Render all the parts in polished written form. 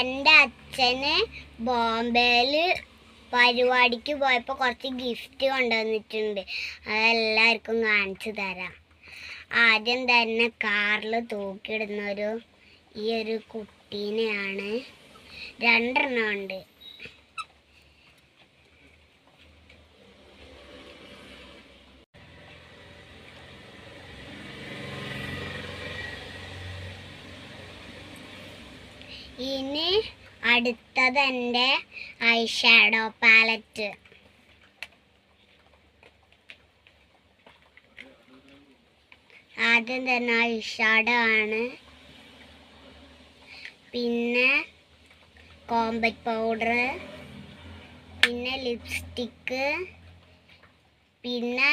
എൻ്റെ അച്ഛന് ബോംബെയിൽ പരിപാടിക്ക് പോയപ്പോൾ കുറച്ച് ഗിഫ്റ്റ് കൊണ്ടുവന്നിട്ടുണ്ട്. അതെല്ലാവർക്കും കാണിച്ചു തരാം. ആദ്യം തന്നെ കാറിൽ തൂക്കിയിടുന്നൊരു ഈ ഒരു കുട്ടീനെയാണ്. 2 എണ്ണം ഉണ്ട്. ഇനി അടുത്തത് എൻ്റെ ഐ ഷാഡോ പാലറ്റ്. ആദ്യം തന്നെ ഐ ഷാഡോ ആണ്, പിന്നെ കോമ്പാക്ട് പൗഡർ, പിന്നെ ലിപ്സ്റ്റിക്ക്, പിന്നെ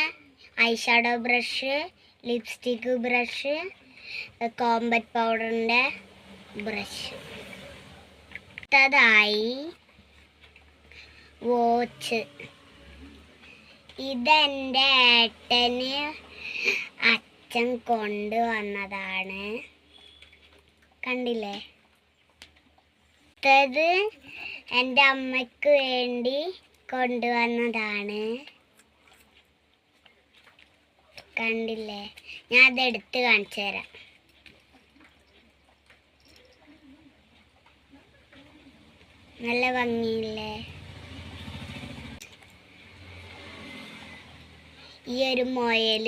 eye shadow brush, lipstick brush, compact പൗഡറിൻ്റെ ബ്രഷ്. അടുത്തതായി വാച്ച്. ഇതെൻ്റെ ഏട്ടന് അച്ഛൻ കൊണ്ടുവന്നതാണ്, കണ്ടില്ലേ. അടുത്തത് എൻ്റെ അമ്മയ്ക്ക് വേണ്ടി കൊണ്ടുവന്നതാണ്, കണ്ടില്ലേ. ഞാൻ അതെടുത്ത് കാണിച്ചു തരാം. നല്ല ഭംഗിയില്ലേ. ഈ ഒരു മുയൽ